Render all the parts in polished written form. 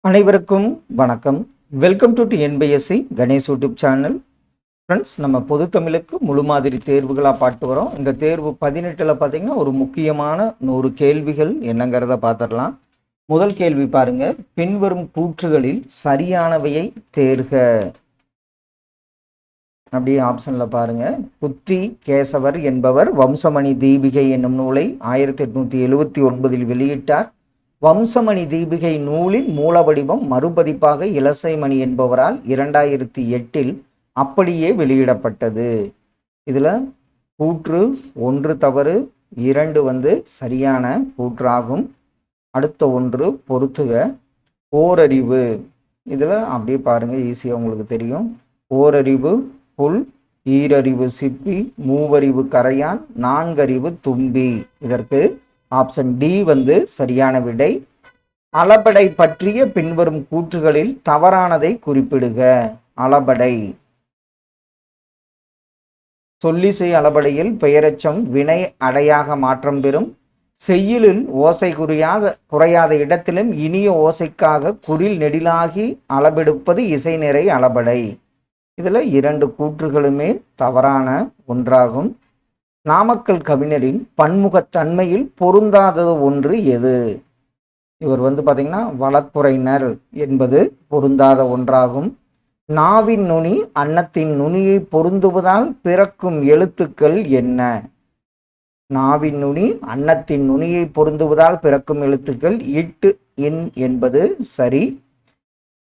அனைவருக்கும் வணக்கம். Welcome to NPSC Ganesh YouTube channel. Friends, நம்ம பொது தமிழுக்கு முழு மாதிரி தேர்வுகளாக பார்த்து வரோம். இந்த தேர்வு 18ல் பார்த்தீங்கன்னா ஒரு முக்கியமான 100 கேள்விகள் என்னங்கிறத பார்த்துடலாம். முதல் கேள்வி பாருங்க, பின்வரும் கூற்றுகளில் சரியானவையை தேர்க. அப்படியே ஆப்ஷனில் பாருங்க. புத்தி கேசவர் என்பவர் வம்சமணி தீபிகை என்னும் நூலை 1879 வெளியிட்டார். வம்சமணி தீபிகை நூலின் மூல வடிவம் மறுபதிப்பாக இலசைமணி என்பவரால் 2008 அப்படியே வெளியிடப்பட்டது. இதில் கூற்று 1 தவறு, 2 சரியான கூற்றாகும். அடுத்த 1 பொறுத்துக. ஓரறிவு, இதில் அப்படியே பாருங்கள், ஈஸியாக உங்களுக்கு தெரியும். ஓரறிவு புல், ஈரறிவு சிப்பி, மூவறிவு கரையான், 4 தும்பி. இதற்கு ஆப்ஷன் டி சரியான விடை. அளபடை பற்றிய பின்வரும் கூற்றுகளில் தவறானதை குறிப்பிடுக. அளபடை சொல்லிசை அளபடையில் பெயரெச்சம் வினை அடையாக மாற்றம் பெறும். செய்யுளில் ஓசை குறையாத இடத்திலும் இனிய ஓசைக்காக குறில் நெடிலாகி அளபெடுப்பது இசை நிறை அளபடை. இதில் 2 கூற்றுகளுமே தவறான ஒன்றாகும். நாமக்கல் கவிஞரின் பன்முகத்தன்மையில் பொருந்தாதது ஒன்று எது? இவர் பார்த்தீங்கன்னா வழக்குரைஞர் என்பது பொருந்தாத ஒன்றாகும். நாவின் நுனி அன்னத்தின் நுனியை பொருந்துவதால் பிறக்கும் எழுத்துக்கள் என்ன? நாவின் நுனி அன்னத்தின் நுனியை பொருந்துவதால் பிறக்கும் எழுத்துக்கள் இட்டு இன் என்பது சரி.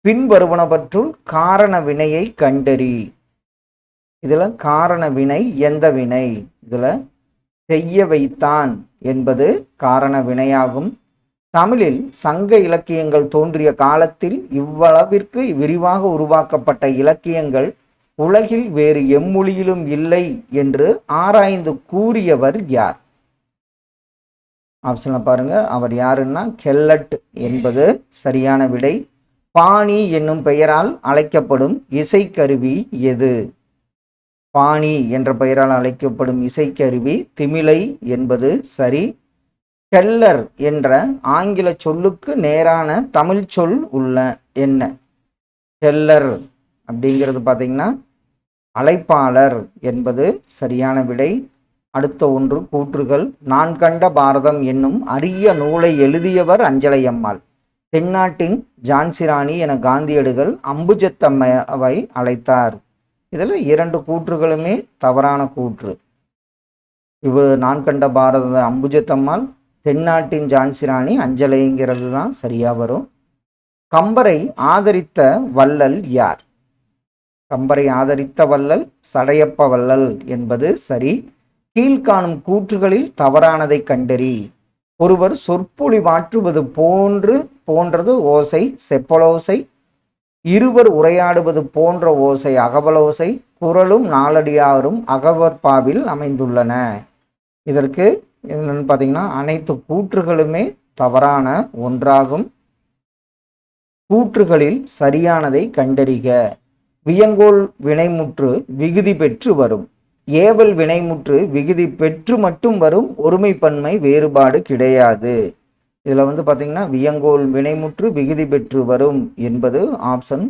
பின்வருவனவற்றுள் காரண வினையை கண்டறி. இதில் காரண வினை எந்த வினை? இதில் செய்ய வைத்தான் என்பது காரண வினையாகும். தமிழில் சங்க இலக்கியங்கள் தோன்றிய காலத்தில் இவ்வளவிற்கு விரிவாக உருவாக்கப்பட்ட இலக்கியங்கள் உலகில் வேறு எம்மொழியிலும் இல்லை என்று ஆராய்ந்து கூறியவர் யார்? ஆப்ஷன்ல பாருங்க. அவர் யாருன்னா கெல்லட் என்பது சரியான விடை. பாணி என்னும் பெயரால் அழைக்கப்படும் இசைக்கருவி எது? பாணி என்ற பெயரால் அழைக்கப்படும் இசைக்கருவி திமிலை என்பது சரி. கெல்லர் என்ற ஆங்கில சொல்லுக்கு நேரான தமிழ் சொல் என்ன? கெல்லர் அப்படிங்கிறது பார்த்தீங்கன்னா அழைப்பாளர் என்பது சரியான விடை. அடுத்த 1 கூற்றுகள். நான் கண்ட பாரதம் என்னும் அரிய நூலை எழுதியவர் அஞ்சலையம்மாள். தென்னாட்டின் ஜான்சிராணி என காந்தியடிகள் அம்புஜத்தம்மாவை அழைத்தார். இதில் 2 கூற்றுகளுமே தவறான கூற்று. நான் கண்ட பாரத அம்புஜத்தம்மாள், தென்னாட்டின் ஜான்சிராணி அஞ்சலைங்கிறது தான் சரியா வரும். கம்பரை ஆதரித்த வள்ளல் யார்? கம்பரை ஆதரித்த வள்ளல் சடையப்ப வள்ளல் என்பது சரி. கீழ்காணும் கூற்றுகளில் தவறானதை கண்டறி. ஒருவர் சொற்பொழி மாற்றுவது போன்றது ஓசை செப்பலோசை. இருவர் உரையாடுவது போன்ற ஓசை அகவலோசை. குரலும் நாலடியாரும் அகவற்பாவில் அமைந்துள்ளன. இதற்கு என்னன்னு பார்த்தீங்கன்னா அனைத்து கூற்றுகளுமே தவறான ஒன்றாகும். கூற்றுகளில் சரியானதை கண்டறிக. வியங்கோல் வினைமுற்று விகுதி பெற்று வரும். ஏவல் வினைமுற்று விகுதி பெற்று மட்டும் வரும். ஒருமைப்பன்மை வேறுபாடு கிடையாது. இதில் பார்த்தீங்கன்னா வியங்கோல் வினைமுற்று விகுதி பெற்று வரும் என்பது ஆப்ஷன்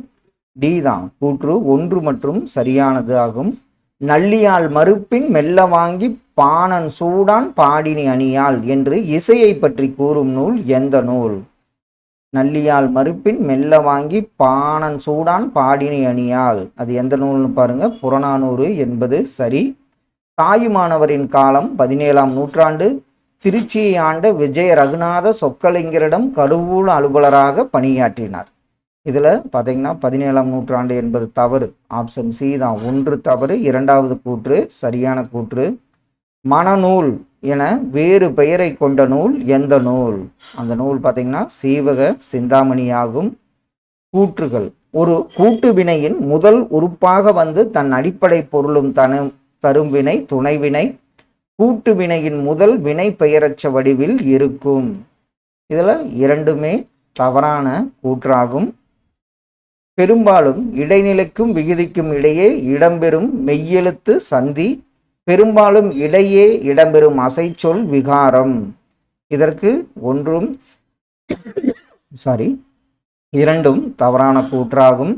டி தான். கூற்று 1 மற்றும் சரியானது ஆகும். நல்லியால் மறுப்பின் மெல்ல வாங்கி பாணன் சூடான் பாடினி அணியால் என்று இசையை பற்றி கூறும் நூல் எந்த நூல்? நல்லியால் மறுப்பின் மெல்ல வாங்கி பாணன் சூடான் பாடினி அணியால், அது எந்த நூல்னு பாருங்க. புறநானூறு என்பது சரி. தாயுமானவரின் காலம் 17ஆம் நூற்றாண்டு. திருச்சியை ஆண்ட விஜய ரகுநாத சொக்கலிங்கரிடம் கருவூல அலுவலராக பணியாற்றினார். இதில் பார்த்தீங்கன்னா 17ஆம் நூற்றாண்டு என்பது தவறு. ஆப்ஷன் சி தான். 1 தவறு, 2வது கூற்று சரியான கூற்று. மணநூல் என வேறு பெயரை கொண்ட நூல் எந்த நூல்? அந்த நூல் பார்த்தீங்கன்னா சீவக சிந்தாமணியாகும். கூற்றுகள். ஒரு கூட்டு வினையின் முதல் உறுப்பாக தன் அடிப்படை பொருளும் தரும் வினை துணைவினை. கூட்டு வினையின் முதல் வினை பெயரச்ச வடிவில் இருக்கும். இதில் 2மே தவறான கூற்றாகும். பெரும்பாலும் இடைநிலைக்கும் விகுதிக்கும் இடையே இடம்பெறும் மெய்யெழுத்து சந்தி. பெரும்பாலும் இடையே இடம்பெறும் அசைச்சொல் விகாரம். இதற்கு இரண்டும் தவறான கூற்றாகும்.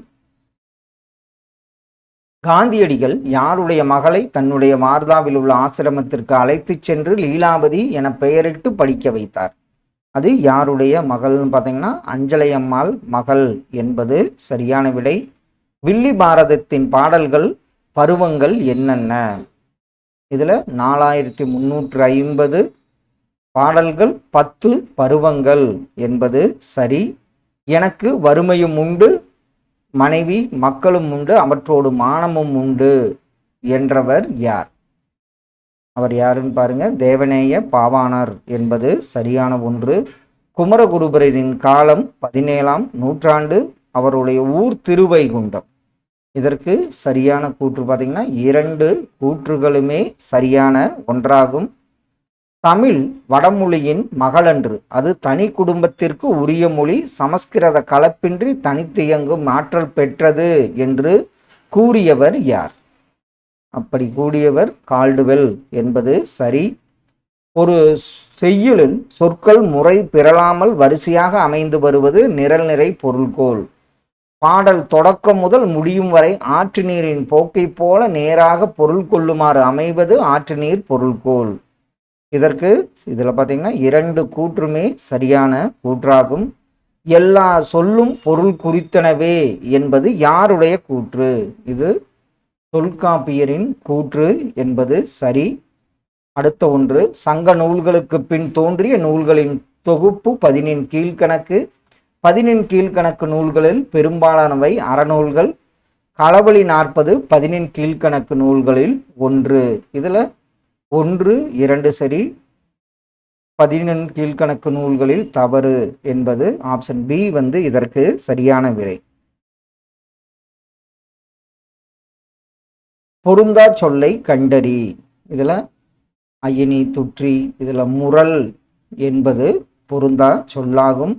காந்தியடிகள் யாருடைய மகளை தன்னுடைய வார்தாவில் உள்ள ஆசிரமத்திற்கு அழைத்துச் சென்று லீலாவதி என பெயரிட்டு படிக்க வைத்தார்? அது யாருடைய மகள்னு பார்த்தீங்கன்னா அஞ்சலை அம்மாள் மகள் என்பது சரியான விடை. வில்லி பாரதத்தின் பாடல்கள் பருவங்கள் என்னென்ன? இதில் 4350 பாடல்கள், 10 பருவங்கள் என்பது சரி. எனக்கு வறுமையும் உண்டு, மனைவி மக்களும் உண்டு, அவற்றோடு மானமும் உண்டு என்றவர் யார்? அவர் யாருன்னு பாருங்க, தேவநேய பாவாணர் என்பது சரியான ஒன்று. குமரகுருபரரின் காலம் 17ஆம் நூற்றாண்டு. அவருடைய ஊர் திருவைகுண்டம். இதற்கு சரியான கூற்று பார்த்தீங்கன்னா 2 கூற்றுகளுமே சரியான ஒன்றாகும். தமிழ் வடமொழியின் மகளன்று, அது தனி குடும்பத்திற்கு உரிய மொழி, சமஸ்கிருத கலப்பின்றி தனித்து இயங்கும் ஆற்றல் பெற்றது என்று கூறியவர் யார்? அப்படி கூடியவர் கால்டுவெல் என்பது சரி. ஒரு செய்யுளில் சொற்கள் முறை பிறழாமல் வரிசையாக அமைந்து வருவது நிரல் நிறை பொருள்கோள். பாடல் தொடக்கம் முதல் முடியும் வரை ஆற்று நீரின் போக்கை போல நேராக பொருள் கொள்ளுமாறு அமைவது ஆற்று நீர் பொருள்கோள். இதற்கு இதில் பார்த்தீங்கன்னா 2 கூற்றுமே சரியான கூற்றாகும். எல்லா சொல்லும் பொருள் குறித்தனவே என்பது யாருடைய கூற்று? இது தொல்காப்பியரின் கூற்று என்பது சரி. அடுத்த ஒன்று, சங்க நூல்களுக்கு பின் தோன்றிய நூல்களின் தொகுப்பு 10 கீழ்கணக்கு. 10 கீழ்கணக்கு நூல்களில் பெரும்பாலானவை அறநூல்கள். களவழி 40 10 கீழ்கணக்கு நூல்களில் ஒன்று. இதில் 1, 2 சரி. 10 கீழ்கணக்கு நூல்களில் தவறு என்பது ஆப்ஷன் பி இதற்கு சரியான விடை. பொருந்தா சொல்லை கண்டறி. இதில் அயனி துற்றி, இதில் முரல் என்பது பொருந்தா சொல்லாகும்.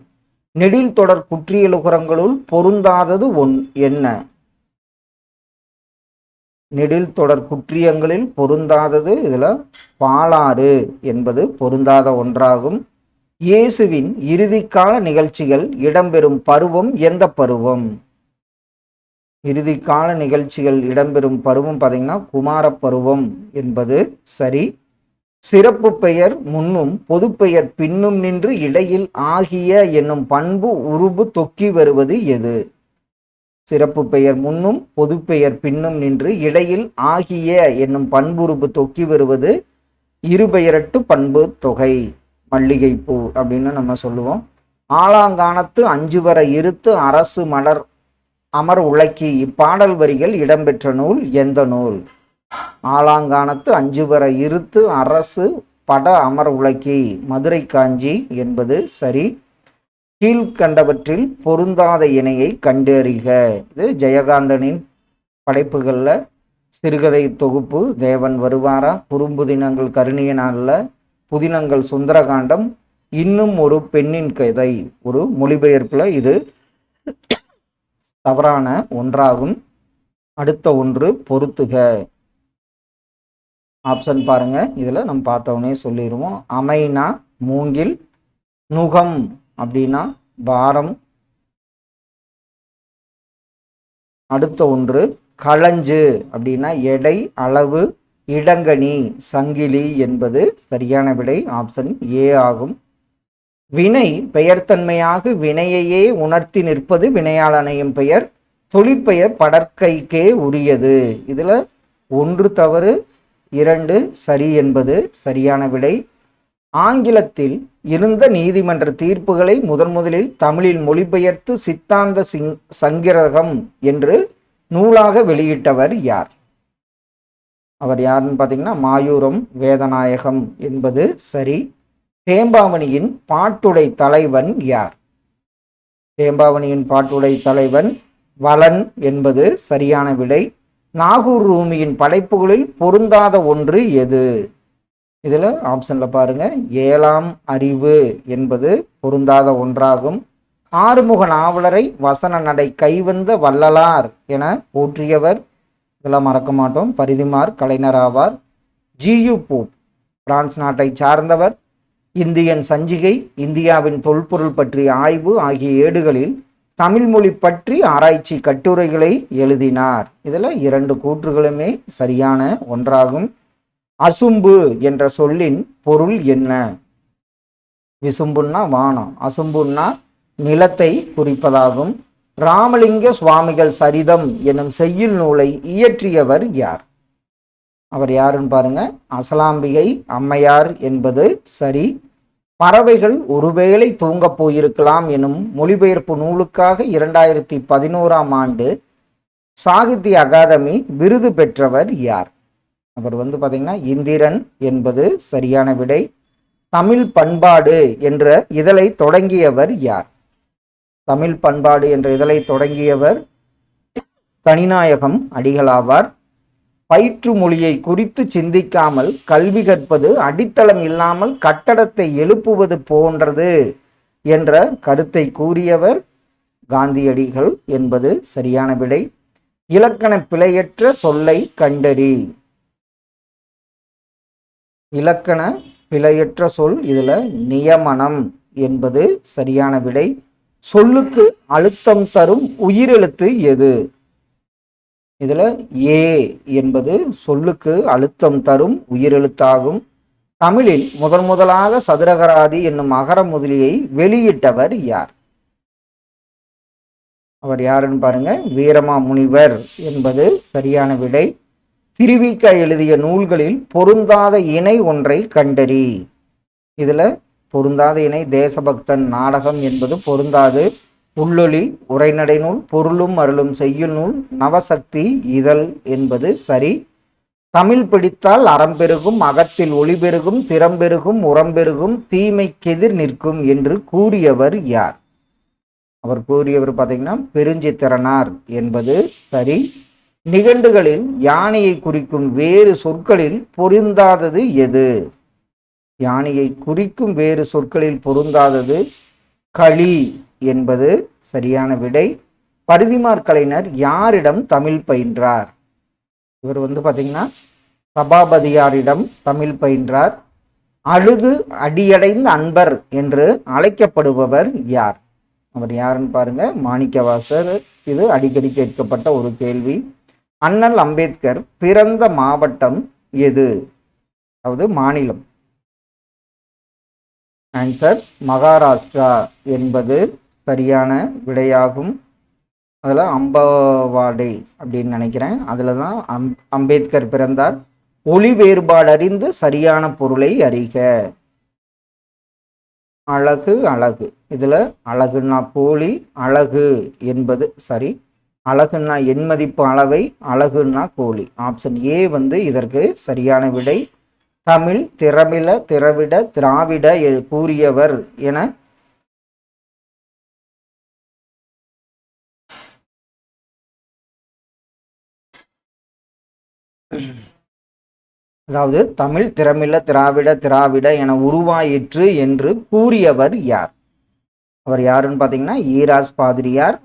நெடில் தொடர் குற்றியலுகரங்களுள் பொருந்தாதது என்ன? நெடில் தொடர் குற்றியங்களில் பொருந்தாதது இதில் பாலாறு என்பது பொருந்தாத ஒன்றாகும். இயேசுவின் இறுதிக்கால நிகழ்ச்சிகள் இடம்பெறும் பருவம் எந்த பருவம்? இறுதிக்கால நிகழ்ச்சிகள் இடம்பெறும் பருவம் பார்த்தீங்கன்னா குமார பருவம் என்பது சரி. சிறப்பு பெயர் முன்னும் பொதுப்பெயர் பின்னும் நின்று இடையில் ஆகிய என்னும் பண்பு உருபு தொக்கி வருவது எது? சிறப்பு பெயர் முன்னும் பொதுப்பெயர் பின்னும் நின்று இடையில் ஆகிய என்னும் பண்புருபு தொக்கி வருவது இருபெயரட்டு பண்பு தொகை, மல்லிகைப்பூ அப்படின்னு நம்ம சொல்லுவோம். ஆலாங்கானத்து 5 வர இருத்து அரசு மலர் அமர் உலக்கி இப்பாடல் வரிகள் இடம்பெற்ற நூல் எந்த நூல்? ஆலாங்கானத்து 5 வர இருத்து அரசு பட அமர் உலக்கி மதுரை காஞ்சி என்பது சரி. கீழ்கண்டவற்றில் பொருந்தாத இணையை கண்டறிக. இது ஜெயகாந்தனின் படைப்புகளில் சிறுகதை தொகுப்பு தேவன் வருவாரா, குறும்புதினங்கள் கருணியனால, புதினங்கள் சுந்தரகாண்டம், இன்னும் ஒரு பெண்ணின் கதை. ஒரு மொழிபெயர்ப்பில் இது தவறான ஒன்றாகும். அடுத்த ஒன்று பொருத்துக. ஆப்ஷன் பாருங்க, இதில் நம்ம பார்த்தவொடனே சொல்லிடுவோம். அமைனா மூங்கில், நுகம் அப்படின்னா பாரம். அடுத்த ஒன்று களஞ்சு அப்படின்னா எடை அளவு. இடங்கனி சங்கிலி என்பது சரியான விடை ஆப்ஷன் ஏ ஆகும். வினை பெயர்த்தன்மையாக வினையையே உணர்த்தி நிற்பது வினையால் அணையும் பெயர். தொழிற்பெயர் படற்கைக்கே உரியது. இதில் 1 தவறு 2 சரி என்பது சரியான விடை. ஆங்கிலத்தில் இருந்த நீதிமன்ற தீர்ப்புகளை முதலில் தமிழில் மொழிபெயர்த்து சித்தாந்த சங்கிரகம் என்று நூலாக வெளியிட்டவர் யார்? அவர் யாருன்னு பார்த்தீங்கன்னா மாயூரம் வேதநாயகம் என்பது சரி. தேம்பாவணியின் பாட்டுடை தலைவன் யார்? தேம்பாவணியின் பாட்டுடை தலைவன் வளன் என்பது சரியான விடை. நாகூர் ரூமியின் படைப்புகளில் பொருந்தாத ஒன்று எது? இதில் ஆப்ஷனில் பாருங்க, 7ஆம் அறிவு என்பது பொருந்தாத ஒன்றாகும். ஆறுமுக நாவலரை வசன நடை கைவந்த வள்ளலார் என போற்றியவர், இதெல்லாம் மறக்க மாட்டோம், பரிதிமார் கலைஞர் ஆவார். ஜியு போப் பிரான்ஸ் நாட்டை சார்ந்தவர். இந்தியன் சஞ்சிகை, இந்தியாவின் தொல்பொருள் பற்றிய ஆய்வு ஆகிய ஏடுகளில் தமிழ் மொழி பற்றி ஆராய்ச்சி கட்டுரைகளை எழுதினார். இதில் 2 கூற்றுகளுமே சரியான ஒன்றாகும். அசும்பு என்ற சொல்லின் பொருள் என்ன? விசும்புன்னா வானம், அசும்புன்னா நிலத்தை குறிப்பதாகும். ராமலிங்க சுவாமிகள் சரிதம் எனும் செய்யுள் நூலை இயற்றியவர் யார்? அவர் யாருன்னு பாருங்க. அசலாம்பிகை அம்மையார் என்பது சரி. பறவைகள் ஒருவேளை தூங்கப் போயிருக்கலாம் எனும் மொழிபெயர்ப்பு நூலுக்காக 2011ஆம் ஆண்டு சாகித்ய அகாதமி விருது பெற்றவர் யார்? அவர் பார்த்தீங்கன்னா இந்திரன் என்பது சரியான விடை. தமிழ் பண்பாடு என்ற இதழை தொடங்கியவர் யார்? தமிழ் பண்பாடு என்ற இதழை தொடங்கியவர் தனிநாயகம் அடிகளாவார். பயிற்று மொழியை குறித்து சிந்திக்காமல் கல்வி கற்பது அடித்தளம் இல்லாமல் கட்டடத்தை எழுப்புவது போன்றது என்ற கருத்தை கூறியவர் காந்தியடிகள் என்பது சரியான விடை. இலக்கண பிழையற்ற சொல்லை கண்டறி. இலக்கண பிழையற்ற சொல் இதுல நியமனம் என்பது சரியான விடை. சொல்லுக்கு அழுத்தம் தரும் உயிரெழுத்து எது? இதுல ஏ என்பது சொல்லுக்கு அழுத்தம் தரும் உயிரெழுத்தாகும். தமிழில் முதலாக சதுரகராதி என்னும் அகர முதலியை வெளியிட்டவர் யார்? அவர் யாருன்னு பாருங்க. வீரமாமுனிவர் என்பது சரியான விடை. திருவிக எழுதிய நூல்களில் பொருந்தாத இணை ஒன்றை கண்டறி. இதுல பொருந்தாத இணை தேசபக்தன் நாடகம் என்பது பொருந்தாது. உள்ளொளி உரைநடை நூல், பொருளும் அருளும் செய்யுள் நூல், நவசக்தி இதழ் என்பது சரி. தமிழ் பிடித்தால் அறம்பெருகும், அகத்தில் ஒளி பெருகும், திறம்பெருகும், உரம்பெருகும், தீமைக்கெதிர் நிற்கும் என்று கூறியவர் யார்? அவர் கூறியவர் பார்த்தீங்கன்னா பெருஞ்சித்திரனார் என்பது சரி. நிகண்டுகளில் யானையை குறிக்கும் வேறு சொற்களில் பொருந்தாதது எது? யானையை குறிக்கும் வேறு சொற்களில் பொருந்தாதது களி என்பது சரியான விடை. பரிதிமாற் கலைஞர் யாரிடம் தமிழ் பயின்றார்? இவர் பார்த்தீங்கன்னா சபாபதியாரிடம் தமிழ் பயின்றார். அழுது அடியடைந்த அன்பர் என்று அழைக்கப்படுபவர் யார்? அவர் யாருன்னு பாருங்க. மாணிக்கவாசர். இது அடிக்கடி கேட்கப்பட்ட ஒரு கேள்வி. அண்ணல் அம்பேத்கர் பிறந்த மாவட்டம் எது? அதாவது மாநிலம். ஆன்சர் மகாராஷ்டிரா என்பது சரியான விடையாகும். அதில் அம்பவாடை அப்படின்னு நினைக்கிறேன். அதில் தான் அம்பேத்கர் பிறந்தார். ஒளி வேறுபாடு அறிந்து சரியான பொருளை அறிக. அழகு அழகு. இதில் அழகுன்னா கோழி, அழகு என்பது சரி. அழகுன்னா எண்மதிப்பு அளவை, அழகுன்னா கோழி. ஆப்ஷன் ஏ இதற்கு சரியான விடை. தமிழ் திறமில திரவிட திராவிட கூறியவர் என அதாவது தமிழ் திறமில திராவிட என உருவாயிற்று என்று கூறியவர் யார்? அவர் யாருன்னு பார்த்தீங்கன்னா ஈராஸ் பாதிரியார்.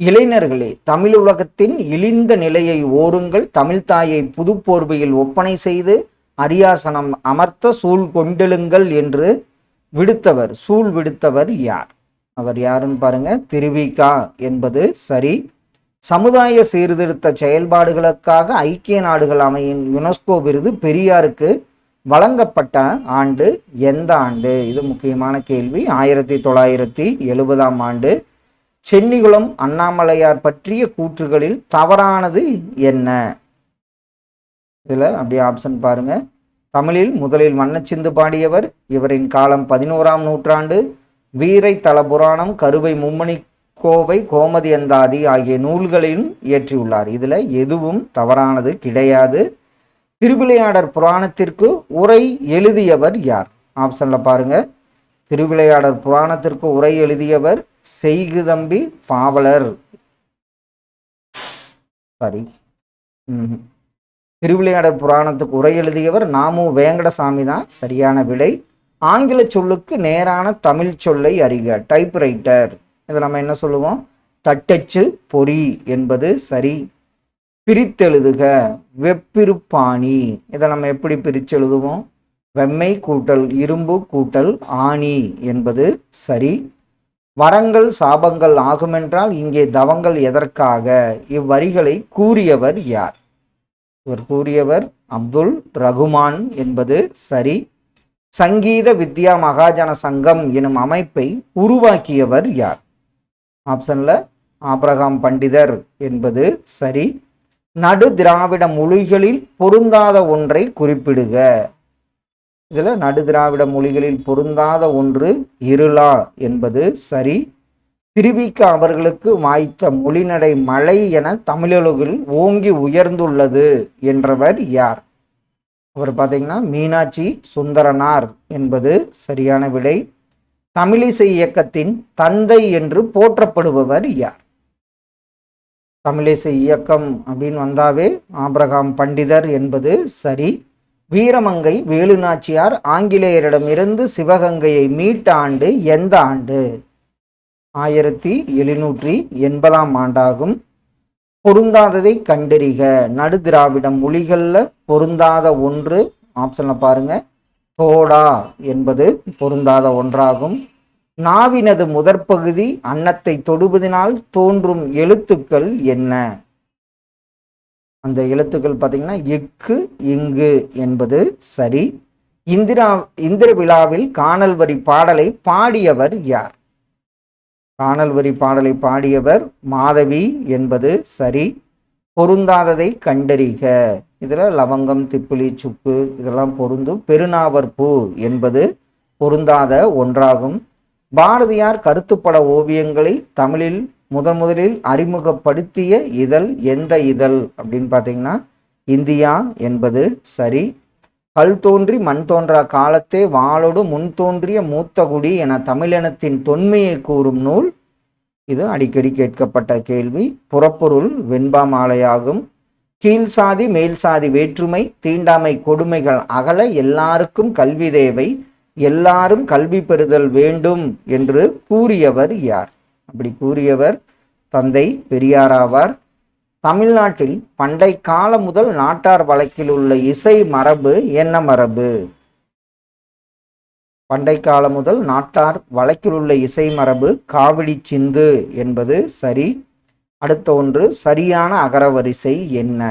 இளைஞர்களே, தமிழ் உலகத்தின் இழிந்த நிலையை ஓருங்கள், தமிழ் தாயை புது போர்வையில் ஒப்பனை செய்து அரியாசனம் அமர்த்த சூழ் கொண்டெழுங்கள் என்று சூழ் விடுத்தவர் யார்? அவர் யாருன்னு பாருங்க. திருவிகா என்பது சரி. சமுதாய சீர்திருத்த செயல்பாடுகளுக்காக ஐக்கிய நாடுகள் அவையின் யுனெஸ்கோ விருது பெரியாருக்கு வழங்கப்பட்ட ஆண்டு எந்த ஆண்டு? இது முக்கியமான கேள்வி. 1970ஆம் ஆண்டு. சென்னிகுளம் அண்ணாமலையார் பற்றிய கூற்றுகளில் தவறானது என்ன? இதுல அப்படியே ஆப்ஷன் பாருங்க. தமிழில் முதலில் வண்ணச்சிந்து பாடியவர். இவரின் காலம் 11ஆம் நூற்றாண்டு. வீரை தலபுராணம், கருவை மும்மணி கோவை, கோமதி அந்தாதி ஆகிய நூல்களையும் இயற்றியுள்ளார். இதுல எதுவும் தவறானது கிடையாது. திருவிளையாடற் புராணத்திற்கு உரை எழுதியவர் யார்? ஆப்ஷன்ல பாருங்க. திருவிளையாடற் புராணத்திற்கு உரை எழுதியவர் செய்குதம்பி பாவலர். சாரி, திருவிளையாடற் புராணத்துக்கு உரை எழுதியவர் நாமு வேங்கடசாமி தான் சரியான விடை. ஆங்கில சொல்லுக்கு நேரான தமிழ் சொல்லை அறிக. டைப்ரைட்டர். இதை நம்ம என்ன சொல்லுவோம்? தட்டச்சு பொறி என்பது சரி. பிரித்தெழுதுக. வெப்பிருப்பாணி. இதை நம்ம எப்படி பிரித்து எழுதுவோம்? வெம்மை கூட்டல் இரும்பு கூட்டல் ஆணி என்பது சரி. வரங்கள் சாபங்கள் ஆகுமென்றால் இங்கே தவங்கள் எதற்காக? இவ்வரிகளை கூறியவர் யார்? இவர் கூறியவர் அப்துல் ரகுமான் என்பது சரி. சங்கீத வித்யா மகாஜன சங்கம் எனும் அமைப்பை உருவாக்கியவர் யார்? ஆப்ஷன்ல ஆபிரகாம் பண்டிதர் என்பது சரி. நடு திராவிட மொழிகளில் பொருந்தாத ஒன்றை குறிப்பிடுக. இதுல நடு திராவிட மொழிகளில் பொருந்தாத ஒன்று இருளா என்பது சரி. திருவிக்க அவர்களுக்கு வாய்த்த மொழிநடை மலை என தமிழொலியில் ஓங்கி உயர்ந்துள்ளது என்றவர் யார்? அவர் பார்த்தீங்கன்னா மீனாட்சி சுந்தரனார் என்பது சரியான விடை. தமிழிசை இயக்கத்தின் தந்தை என்று போற்றப்படுபவர் யார்? தமிழிசை இயக்கம் அப்படின்னு வந்தாவே ஆபிரகாம் பண்டிதர் என்பது சரி. வீரமங்கை வேலுநாச்சியார் ஆங்கிலேயரிடமிருந்து சிவகங்கையை மீட்ட ஆண்டு எந்த ஆண்டு? 1780 ஆண்டாகும். பொருந்தாததை கண்டறிக. நடு திராவிட மொழிகள்ல பொருந்தாத ஒன்று ஆப்ஷன்ல பாருங்க, தோடா என்பது பொருந்தாத ஒன்றாகும். நாவினது முதற்பகுதி அன்னத்தை தொடுவதனால் தோன்றும் எழுத்துக்கள் என்ன? அந்த எழுத்துக்கள் பார்த்தீங்கன்னா இக்கு இங்கு என்பது சரி. இந்திர விழாவில் காணல் வரி பாடலை பாடியவர் யார்? காணல் வரி பாடலை பாடியவர் மாதவி என்பது சரி. பொருந்தாததை கண்டறிக. இதுல லவங்கம் திப்பிலி சுக்கு இதெல்லாம் பொருந்தும். பெருநாவற் பூ என்பது பொருந்தாத ஒன்றாகும். பாரதியார் கருத்துப்பட ஓவியங்களை தமிழில் முதலில் அறிமுகப்படுத்திய இதழ் எந்த இதழ் அப்படின்னு பார்த்தீங்கன்னா இந்தியா என்பது சரி. கல் தோன்றி மண் தோன்றா காலத்தே வாளோடு முன் தோன்றிய மூத்தகுடி என தமிழினத்தின் தொன்மையை கூறும் நூல். இது அடிக்கடி கேட்கப்பட்ட கேள்வி. புறப்பொருள் வெண்பா மாலையாகும். கீழ் சாதி மேல் சாதி வேற்றுமை தீண்டாமை கொடுமைகள் அகல எல்லாருக்கும் கல்வி தேவை, எல்லாரும் கல்வி பெறுதல் வேண்டும் என்று கூறியவர் யார்? அப்படி கூறியவர் தந்தை பெரியாராவார். தமிழ்நாட்டில் பண்டை காலம் முதல் நாட்டார் வழக்கில் உள்ள இசை மரபு என்ன மரபு? பண்டை காலம் முதல் நாட்டார் வழக்கில் உள்ள இசை மரபு காவடி சிந்து என்பது சரி. அடுத்த ஒன்று சரியான அகரவரிசை என்ன?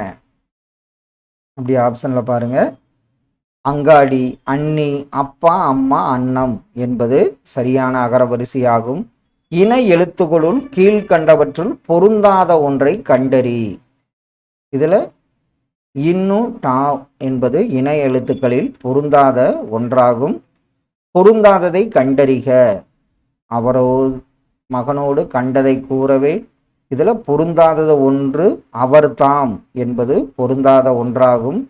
அப்படி ஆப்ஷன்ல பாருங்க, அங்காடி, அண்ணி, அப்பா, அம்மா, அன்னம் என்பது சரியான அகரவரிசையாகும். இணை எழுத்துக்களுள் கீழ்கண்டவற்றுள் பொருந்தாத ஒன்றை கண்டறி. இதுல இன்னு டா என்பது இணை எழுத்துக்களில் பொருந்தாத ஒன்றாகும். பொருந்தாததை கண்டறிக. அவரோடு மகனோடு கண்டதை கூறவே. இதுல பொருந்தாதது ஒன்று அவர்தாம் என்பது பொருந்தாத ஒன்றாகும்.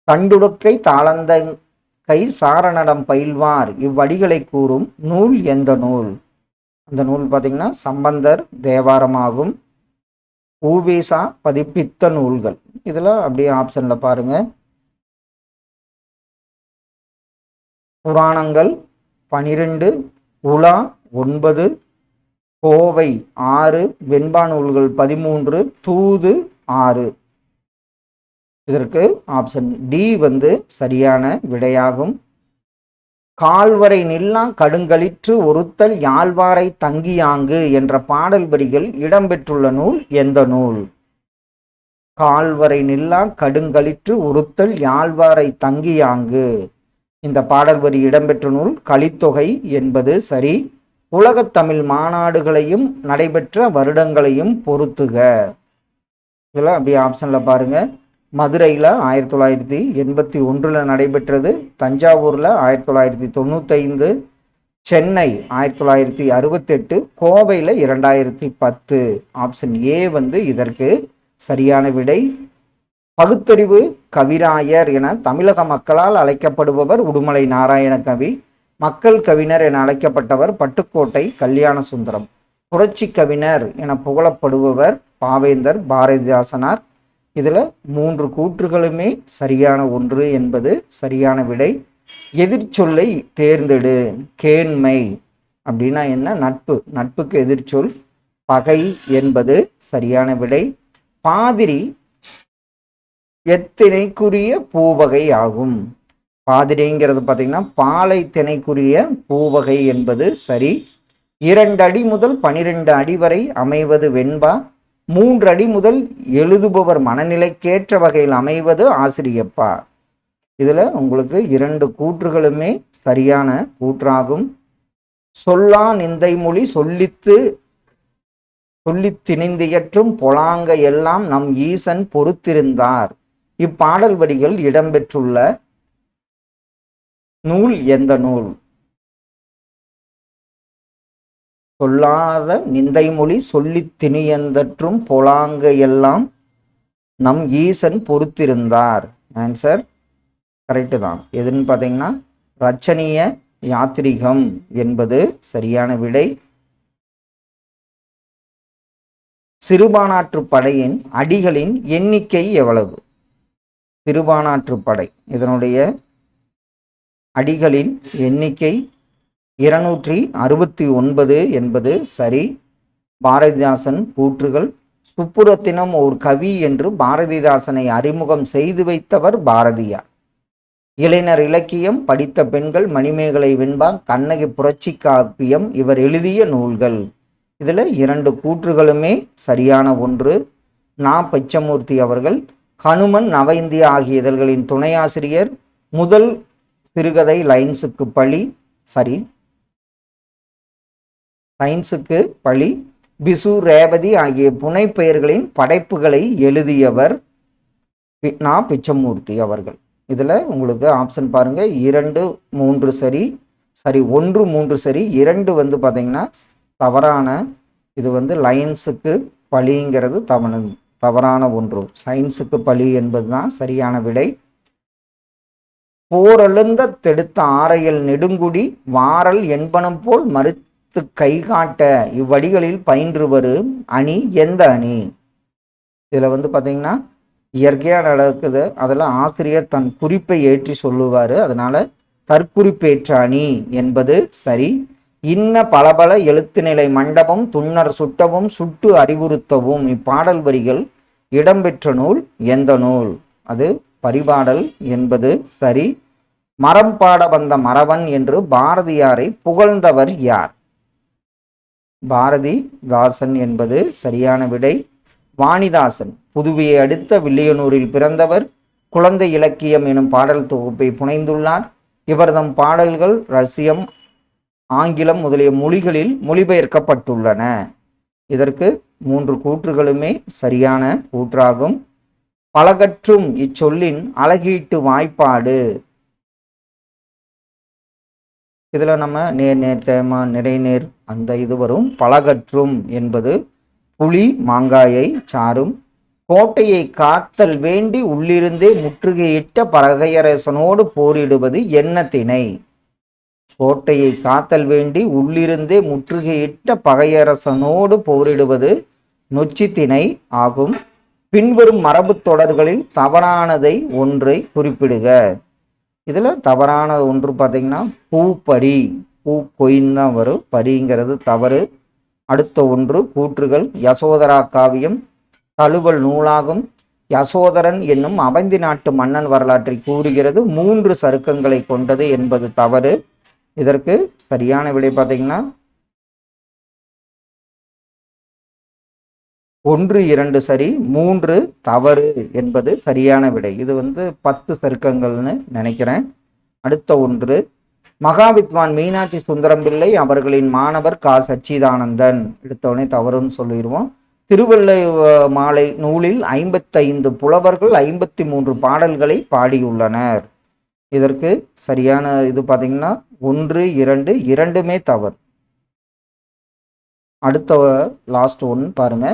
கண்டுடுக்கை தாளந்தங்கை சாரணடம் பயில்வார் இவ்வடிகளை கூறும் நூல் எந்த நூல்? அந்த நூல் பார்த்தீங்கன்னா சம்பந்தர் தேவாரமாகும். ஊவேசா பதிப்பித்த நூல்கள். இதுல அப்படியே ஆப்ஷன்ல பாருங்க, புராணங்கள் 12, உலா 9, கோவை 6, வெண்பா நூல்கள் 13, தூது 6. இதற்கு ஆப்ஷன் டி சரியான விடையாகும். கால்வரை நில்லா கடுங்களிற்று ஒருத்தல் யாழ்வாரை தங்கியாங்கு என்ற பாடல் வரிகள் இடம்பெற்றுள்ள நூல் எந்த நூல்? கால்வரை நில்லா கடுங்களிற்று ஒருத்தல் யாழ்வாரை தங்கியாங்கு. இந்த பாடல் வரி இடம்பெற்ற நூல் கலித்தொகை என்பது சரி. உலகத் தமிழ் மாநாடுகளையும் நடைபெற்ற வருடங்களையும் பொறுத்துக. இதுல அப்படியே ஆப்ஷன்ல பாருங்க, மதுரையில் 1981 நடைபெற்றது. தஞ்சாவூரில் 1995, சென்னை 1968, கோவையில் 2010. ஆப்ஷன் ஏ இதற்கு சரியான விடை. பகுத்தறிவு கவிராயர் என தமிழக மக்களால் அழைக்கப்படுபவர் உடுமலை நாராயண கவி. மக்கள் கவிஞர் என அழைக்கப்பட்டவர் பட்டுக்கோட்டை கல்யாண சுந்தரம். புரட்சி கவிஞர் என புகழப்படுபவர் பாவேந்தர் பாரதிதாசனார். இதுல 3 கூற்றுகளுமே சரியான ஒன்று என்பது சரியான விடை. எதிர்ச்சொல்லை தேர்ந்தெடு. கேண்மை அப்படின்னா என்ன? நட்பு. நட்புக்கு எதிர்ச்சொல் பகை என்பது சரியான விடை. பாதிரி எத்திணைக்குரிய பூவகை ஆகும். பாதிரிங்கிறது பார்த்தீங்கன்னா பாலை திணைக்குரிய பூவகை என்பது சரி. 2 அடி முதல் 12 அடி வரை அமைவது வெண்பா. 3 அடி முதல் எழுதுபவர் மனநிலைக்கேற்ற வகையில் அமைவது ஆசிரியப்பா. இதுல உங்களுக்கு 2 கூற்றுகளுமே சரியான கூற்றாகும். சொல்லா நிந்தை மொழி சொல்லித்து திணிந்தியற்றும் பொலாங்க எல்லாம் நம் ஈசன் பொறுத்திருந்தார். இப்பாடல் வரிகள் இடம்பெற்றுள்ள நூல் எந்த நூல்? சொல்லாத நிந்தைமொழி சொல்லித் திணியந்தற்றும் பொலாங்க எல்லாம் நம் ஈசன் பொறுத்திருந்தார். ஆன்சர் கரெக்டு தான். எதுன்னு பார்த்தீங்கன்னா ரச்சனிய யாத்திரிகம் என்பது சரியான விடை. சிறுபானாற்று படையின் அடிகளின் எண்ணிக்கை எவ்வளவு? சிறுபானாற்று படை இதனுடைய அடிகளின் எண்ணிக்கை 269 என்பது சரி. பாரதிதாசன் கூற்றுகள். சுப்புரத்தினம் ஓர் கவி என்று பாரதிதாசனை அறிமுகம் செய்து வைத்தவர் பாரதியார். இளைஞர் இலக்கியம், படித்த பெண்கள், மணிமேகலை வெண்பா, கண்ணகி புரட்சி காப்பியம் இவர் எழுதிய நூல்கள். இதில் 2 கூற்றுகளுமே சரியான ஒன்று. பச்சமூர்த்தி அவர்கள் ஹனுமன், நவ இந்தியா ஆகிய இதழ்களின் துணையாசிரியர். முதல் சிறுகதை லைன்ஸுக்கு பழி சரி, சயின்ஸுக்கு பழி. பிசு, ரேவதி ஆகிய புனைப்பெயர்களின் படைப்புகளை எழுதியவர் பிச்சமூர்த்தி அவர்கள். இதில் உங்களுக்கு ஆப்ஷன் பாருங்க, 2, 3 சரி. 1, 3 சரி. 2 வந்து பார்த்தீங்கன்னா தவறான. இது வந்து லைன்ஸுக்கு பழிங்கிறது தவறான ஒன்று. சயின்ஸுக்கு பழி என்பது தான் சரியான விடை. போரழுந்த தெடுத்த ஆரையல் நெடுங்குடி வாரல் என்பனம் போல் மறுத்து கை காட்ட இவ்வடிகளில் பயின்று வரும் அணி எந்த அணி? இதில் வந்து பார்த்தீங்கன்னா இயற்கையாக நடக்குது. அதில் ஆசிரியர் தன் குறிப்பை ஏற்றி சொல்லுவார். அதனால தற்குறிப்பேற்ற அணி என்பது சரி. இன்ன பலபல எழுத்துநிலை மண்டபம் துன்னர் சுட்டவும் சுட்டு அறிவுறுத்தவும் இப்பாடல் வரிகள் இடம்பெற்ற நூல் எந்த நூல்? அது பரிபாடல் என்பது சரி. மரம் பாட வந்த மறவன் என்று பாரதியாரை புகழ்ந்தவர் யார்? பாரதிதாசன் என்பது சரியான விடை. வாணிதாசன் புதுவையை அடுத்த வில்லியனூரில் பிறந்தவர். குழந்தை இலக்கியம் எனும் பாடல் தொகுப்பை புனைந்துள்ளார். இவர்தம் பாடல்கள் ரஷ்யம், ஆங்கிலம் முதலிய மொழிகளில் மொழிபெயர்க்கப்பட்டுள்ளன. இதற்கு 3 கூற்றுகளுமே சரியான கூற்றாகும். பலகற்றும் இச்சொல்லின் அழகீட்டு வாய்ப்பாடு. இதுல நம்ம நேர் நேர் தேமா நிறைநேர் அந்த இது வரும். பலகற்றும் என்பது புலி மாங்காயை சாரும். கோட்டையை காத்தல் வேண்டி உள்ளிருந்தே முற்றுகையிட்ட பகையரசனோடு போரிடுவது என்ன திணை? கோட்டையை காத்தல் வேண்டி உள்ளிருந்தே முற்றுகையிட்ட பகையரசனோடு போரிடுவது நொச்சி திணை ஆகும். பின்வரும் மரபு தொடர்களில் தவறானதை ஒன்றை குறிப்பிடுக. இதுல தவறான ஒன்று பார்த்தீங்கன்னா பூப்பரி, பூ கொய்ந்தான் வரும், பரிங்கிறது தவறு. அடுத்த ஒன்று கூற்றுகள். யசோதரா காவியம் தழுவல் நூலாகும். யசோதரன் என்னும் அவந்தி நாட்டு மன்னன் வரலாற்றை கூறுகிறது. 3 சருக்கங்களை கொண்டது என்பது தவறு. இதற்கு சரியான விடை பார்த்தீங்கன்னா 1, 2 சரி, 3 தவறு என்பது சரியான விடை. இது வந்து 10 சருக்கங்கள்னு நினைக்கிறேன். அடுத்த ஒன்று மகாவித்வான் மீனாட்சி சுந்தரம் பிள்ளை அவர்களின் மாணவர் கா சச்சிதானந்தன். எடுத்தவனே தவறுன்னு சொல்லிடுவோம். திருவள்ளை மாலை நூலில் 55 புலவர்கள் 53 பாடல்களை பாடியுள்ளனர். இதற்கு சரியான இது பார்த்தீங்கன்னா 1, 2 இரண்டுமே தவறு. அடுத்த லாஸ்ட் ஒன் பாருங்க.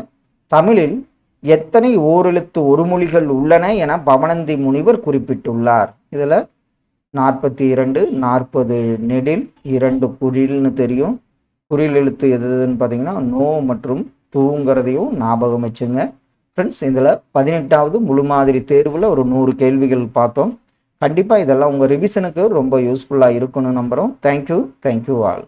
தமிழில் எத்தனை ஓரெழுத்து ஒரு மொழிகள் உள்ளன என பவணந்தி முனிவர் குறிப்பிட்டுள்ளார்? இதுல 42, 40 நெடில், 2 குறில்னு தெரியும். குறில் எழுத்து எதுன்னு பார்த்தீங்கன்னா நோ மற்றும் தூங்கிறதையும் ஞாபகம் வச்சுங்க. ஃப்ரெண்ட்ஸ், இதில் 18வது முழு மாதிரி தேர்வில் ஒரு 100 கேள்விகள் பார்த்தோம். கண்டிப்பாக இதெல்லாம் உங்கள் ரிவிஷனுக்கு ரொம்ப யூஸ்ஃபுல்லாக இருக்குன்னு நம்புகிறோம். Thank you all.